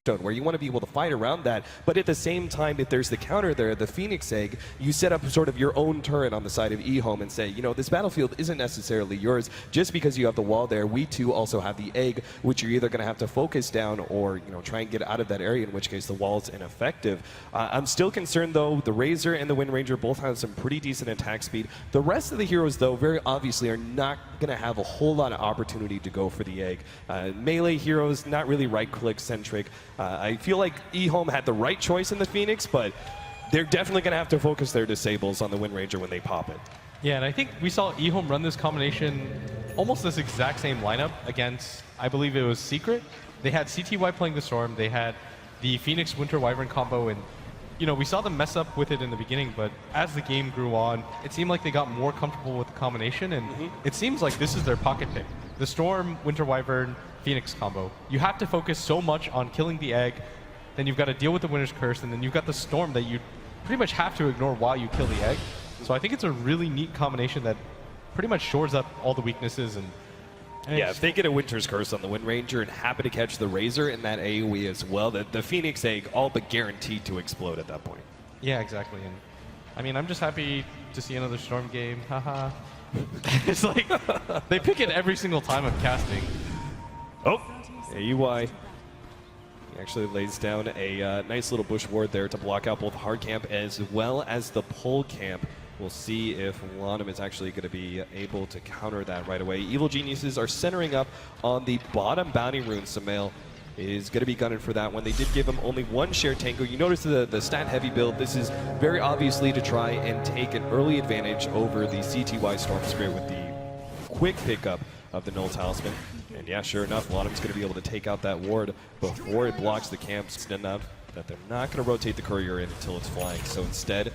where you want to be able to fight around that, but at the same time, if there's the counter there, the Phoenix Egg, you set up sort of your own turret on the side of Ehome and say, you know, this battlefield isn't necessarily yours just because you have the wall there. We too also have the egg, which you're either going to have to focus down or, you know, try and get out of that area, in which case the wall's ineffective. I'm still concerned though, the Razor and the Wind Ranger both have some pretty decent attack speed. The rest of the heroes though, very obviously are not going to have a whole lot of opportunity to go for the egg. Melee heroes, not really right-click centric. I feel like Ehome had the right choice in the Phoenix, but they're definitely going to have to focus their disables on the Wind Ranger when they pop it. Yeah, and I think we saw Ehome run this combination, almost this exact same lineup against, I believe it was Secret. They had CTY playing the Storm, they had the Phoenix Winter Wyvern combo, and you know, we saw them mess up with it in the beginning, but as the game grew on, it seemed like they got more comfortable with the combination, and it seems like this is their pocket pick. The Storm, Winter Wyvern, Phoenix combo. You have to focus so much on killing the egg, then you've got to deal with the Winter's Curse, and then you've got the Storm that you pretty much have to ignore while you kill the egg. So I think it's a really neat combination that pretty much shores up all the weaknesses. And yeah, if they get a Winter's Curse on the Wind Ranger and happen to catch the Razor in that AoE as well, the Phoenix Egg all but guaranteed to explode at that point. Yeah, exactly. And I mean, I'm just happy to see another Storm game. Haha. It's like they pick it every single time I'm casting. Oh, AUI. He actually lays down a nice little bush ward there to block out both hard camp as well as the pole camp. We'll see if LaNm is actually going to be able to counter that right away. Evil Geniuses are centering up on the bottom bounty rune. Sumail is going to be gunning for that one. They did give him only one shared tango. You notice the stat heavy build. This is very obviously to try and take an early advantage over the CTY Storm Spirit with the quick pickup of the Null Talisman. And yeah, sure enough, LaNm's going to be able to take out that ward before it blocks the camps enough that they're not going to rotate the courier in until it's flying. So instead,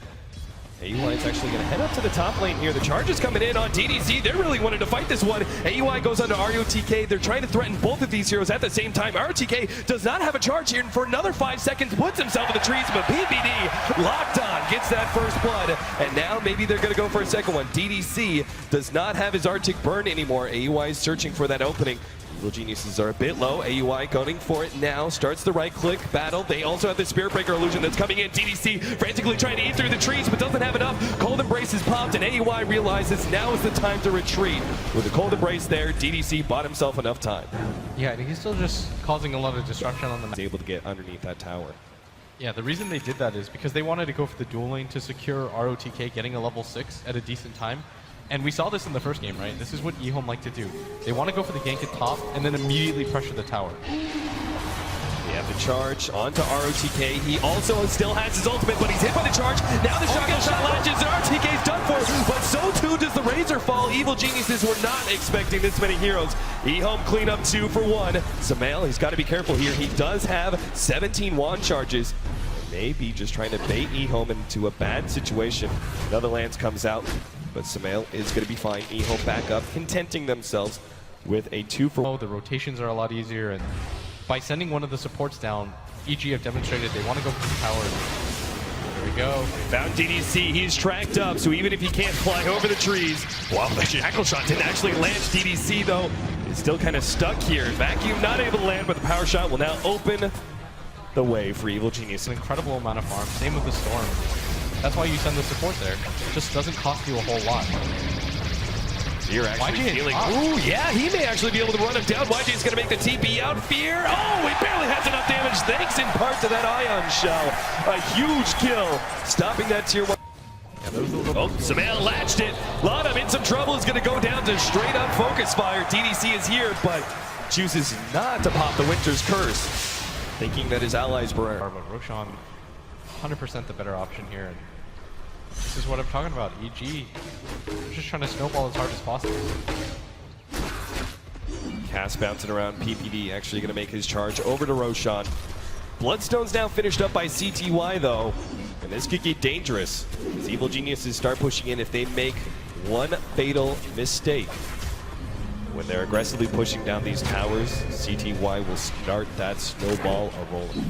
AUI is actually going to head up to the top lane here. The charge is coming in on DDC. They're really wanting to fight this one. AUI goes onto rOtK. They're trying to threaten both of these heroes at the same time. rOtK does not have a charge here, and for another 5 seconds puts himself in the trees, but PPD locked on, gets that first blood, and now maybe they're going to go for a second one. DDC does not have his Arctic burn anymore. AUI is searching for that opening. Evil Geniuses are a bit low. AUI gunning for it now. Starts the right-click battle. They also have the Spirit Breaker illusion that's coming in. DDC frantically trying to eat through the trees, but doesn't have enough. Cold Embrace is popped, and AUI realizes now is the time to retreat. With the Cold Embrace there, DDC bought himself enough time. Yeah, and he's still just causing a lot of destruction on the map. He's able to get underneath that tower. Yeah, the reason they did that is because they wanted to go for the dual lane to secure rOtK getting a level 6 at a decent time. And we saw this in the first game, right? This is what Ehome like to do. They want to go for the gank at top and then immediately pressure the tower. They have the charge onto rOtK. He also still has his ultimate, but he's hit by the charge. Now the shotgun shot latches, and rOtK's done for, but so too does the Razor fall. Evil Geniuses were not expecting this many heroes. Ehome clean up 2 for 1. Sumail, he's got to be careful here. He does have 17 wand charges. Maybe just trying to bait Ehome into a bad situation. Another lance comes out, but Sumail is going to be fine. Ehome back up, contenting themselves with a 2 for 1. Oh, the rotations are a lot easier, and by sending one of the supports down, EG have demonstrated they want to go for the tower. There we go. Found DDC, he's tracked up, so even if he can't fly over the trees, well, the shackle shot didn't actually land. DDC, though, is still kind of stuck here. Vacuum not able to land, but the power shot will now open the way for Evil Genius. An incredible amount of farm. Same with the Storm. That's why you send the support there. It just doesn't cost you a whole lot. You're actually feeling, ooh, yeah, he may actually be able to run him down. YJ's going to make the TP out. Fear, oh, he barely has enough damage, thanks in part to that Ion Shell. A huge kill, stopping that tier 1. Oh, Sumail latched it. LaNm in some trouble, is going to go down to straight up focus fire. DDC is here, but chooses not to pop the Winter's Curse, thinking that his allies were. But Roshan, 100% the better option here. And this is what I'm talking about. EG, they're just trying to snowball as hard as possible. Cass bouncing around. PPD actually going to make his charge over to Roshan. Bloodstone's now finished up by CTY though, and this could get dangerous as Evil Geniuses start pushing in. If they make one fatal mistake when they're aggressively pushing down these towers, CTY will start that snowball a rolling.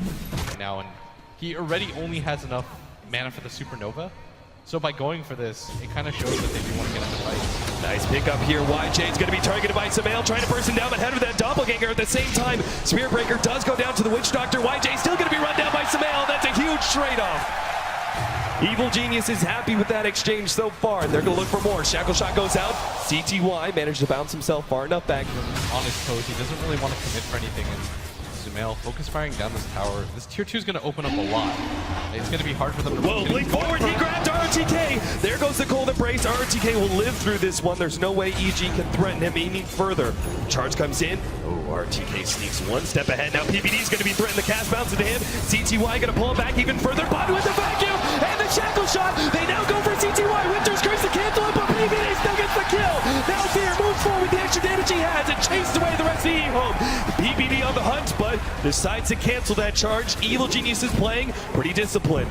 Now, and he already only has enough mana for the Supernova, So by going for this, it kind of shows that they do want to get in the fight. Nice pickup here. YJ's going to be targeted by Sumail, trying to burst him down, but head of that doppelganger at the same time. Spirit Breaker does go down to the Witch Doctor. YJ still going to be run down by Sumail. That's a huge trade-off. Evil Genius is happy with that exchange so far, and they're going to look for more. Shackle Shot goes out. CTY managed to bounce himself far enough back. On his toes, he doesn't really want to commit for anything. And Sumail focus firing down this tower. This tier 2 is going to open up a lot. It's going to be hard for them to... Whoa, blink forward, he grabbed rOtK. There goes the cold embrace. rOtK will live through this one. There's no way EG can threaten him any further. Charge comes in. Oh, rOtK sneaks one step ahead. Now PPD is going to be threatened. The cast bounces to him. CTY going to pull him back even further. Bond with the vacuum and the shackle shot. They now go for CTY. Winter's curse to cancel it, but PPD still gets the kill. Now Fear moves forward with the extra damage he has and chases away the rest of the Ehome. PPD on the hunt, but decides to cancel that charge. Evil Genius is playing pretty disciplined.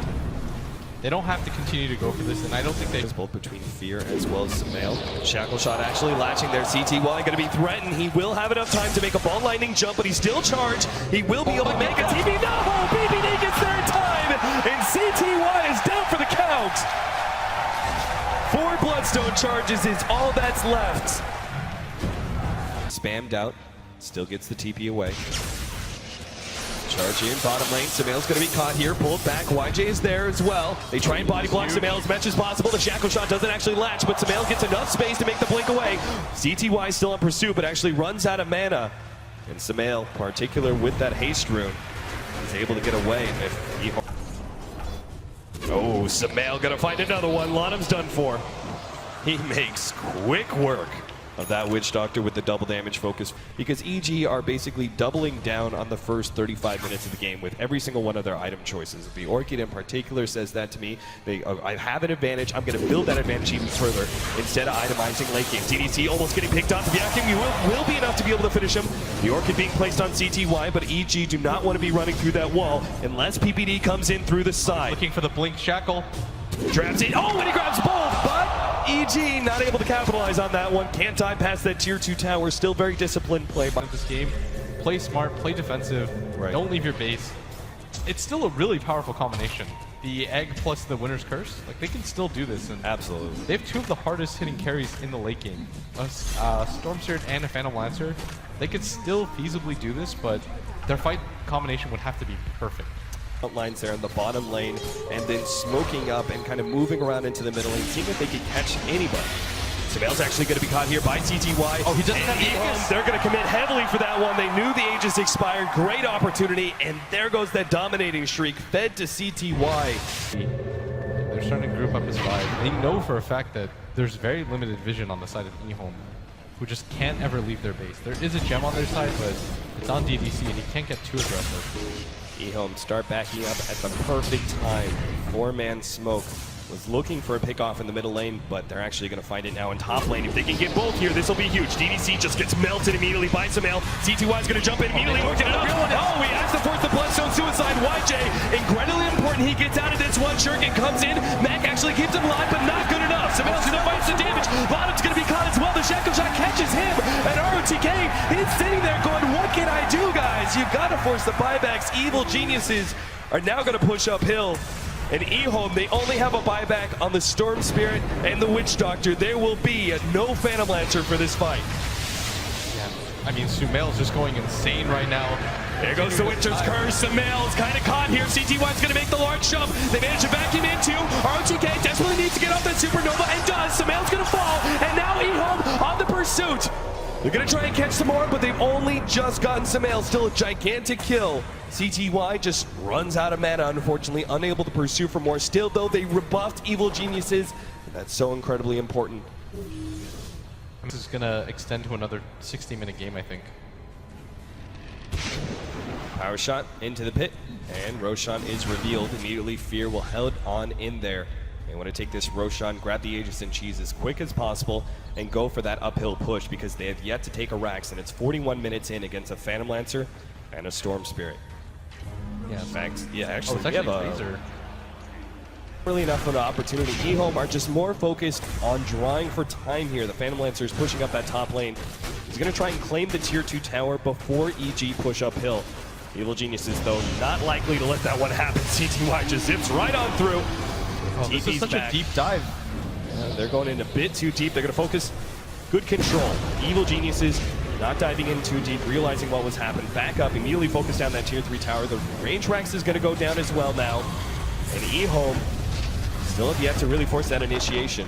They don't have to continue to go for this, and I don't think they... Both between Fear as well as Sumail. Shackle Shot actually latching there. CTY going to be threatened. He will have enough time to make a ball lightning jump, but he's still charged. He will be able to make a TP. No! PPD gets there in time, and CTY is down for the count. 4 Bloodstone charges is all that's left. Spammed out. Still gets the TP away. Charge in, bottom lane. Sumail's going to be caught here, pulled back. YJ is there as well. They try and body block Sumail as much as possible. The shackle shot doesn't actually latch, but Sumail gets enough space to make the blink away. CTY still in pursuit, but actually runs out of mana. And Sumail, particular with that haste rune, is able to get away. Oh, Sumail going to find another one. LaNm's done for. He makes quick work of that Witch Doctor with the double damage focus, because EG are basically doubling down on the first 35 minutes of the game with every single one of their item choices. The Orchid in particular says that to me. I have an advantage. I'm going to build that advantage even further instead of itemizing late game. TDC almost getting picked off. The vacuum will be enough to be able to finish him. The Orchid being placed on CTY, but EG do not want to be running through that wall unless PPD comes in through the side. Looking for the blink shackle. Traps it. Oh, and he grabs both, but EG not able to capitalize on that one. Can't die past that tier 2 tower. Still very disciplined play by this game. Play smart, play defensive, right. Don't leave your base. It's still a really powerful combination. The egg plus the winner's curse, like they can still do this. And absolutely. They have 2 of the hardest hitting carries in the late game. A Storm Spirit and a Phantom Lancer. They could still feasibly do this, but their fight combination would have to be perfect. Lines there in the bottom lane, and then smoking up and kind of moving around into the middle lane, seeing if they can catch anybody. Sumail's actually going to be caught here by CTY. Oh, he doesn't have Aegis. They're going to commit heavily for that one. They knew the Aegis expired. Great opportunity, and there goes that dominating streak fed to CTY. They're starting to group up as 5. They know for a fact that there's very limited vision on the side of Ehome, who just can't ever leave their base. There is a gem on their side, but it's on DDC, and he can't get too aggressive. Ehome start backing up at the perfect time. 4-man smoke was looking for a pickoff in the middle lane, but they're actually going to find it now in top lane. If they can get both here, this will be huge. DDC just gets melted immediately by Sumail. CTY is going to jump in immediately, working it up. Oh, he has to force the Bloodstone Suicide. YJ, incredibly important. He gets out of this one. Shuriken comes in. Mac actually keeps him alive, but not good enough. Sumail's going to fight some damage. LaNm's going to be caught as well. The shackle shot catches him, and rOtK is sitting there going, what can I do, guys? You've got to force the buybacks. Evil Geniuses are now going to push uphill. And Ehome, they only have a buyback on the Storm Spirit and the Witch Doctor. There will be no Phantom Lancer for this fight. Yeah, I mean, Sumail's just going insane right now. There goes the Winter's Curse. Sumail's kind of caught here. CTY's going to make the large jump. They manage to vacuum in too. rOtK desperately needs to get off that Supernova and does. Sumail's going to fall. And now Ehome on the pursuit. They're going to try and catch some more, but they've only just gotten Sumail. Still a gigantic kill. CTY just runs out of mana, unfortunately, unable to pursue for more. Still, though, they rebuffed Evil Geniuses. That's so incredibly important. This is going to extend to another 60-minute game, I think. Power shot into the pit, and Roshan is revealed. Immediately, Fear will head on in there. They want to take this Roshan, grab the Aegis and Cheese as quick as possible, and go for that uphill push because they have yet to take a Rax, and it's 41 minutes in against a Phantom Lancer and a Storm Spirit. Yeah, in fact, yeah, actually, it's actually Dager. Really enough of an opportunity. Ehome are just more focused on drawing for time here. The Phantom Lancer is pushing up that top lane. He's going to try and claim the tier 2 tower before EG push uphill. Evil Geniuses, though, not likely to let that one happen. CTY just zips right on through. Oh, this is TP's such back. a deep dive. They're going in a bit too deep. They're going to focus. Good control. Evil Geniuses not diving in too deep, realizing what was happening. Back up, immediately focus down that tier 3 tower. The range Rex is going to go down as well now. And Ehome still have yet to really force that initiation.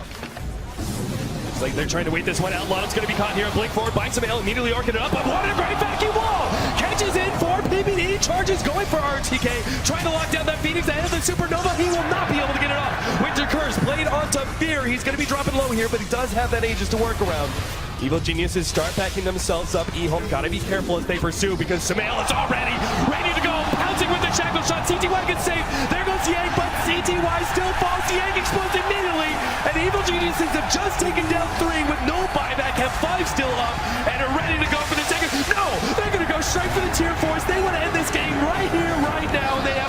It's like they're trying to wait this one out. LaNm's going to be caught here. Blink forward by Sumail, immediately arcing it up. But what a great vacuum wall! Catches in for PBD. Charges going for rOtK. Trying to lock down that Phoenix ahead of the Supernova. He will not be able to get it off. Winter Curse played onto Fear. He's going to be dropping low here, but he does have that Aegis to work around. Evil Geniuses start backing themselves up. Ehome got to be careful as they pursue because Sumail is already ready to go. Pouncing with the shackle shot. CTY gets saved. There goes Yang, but CTY still falls. Yang explodes immediately. And Evil Geniuses have just taken down 3 with no buyback. Have 5 still up and are ready to go for the second. No, they're going to go straight for the tier 4s. They want to end this game right here, right now. They have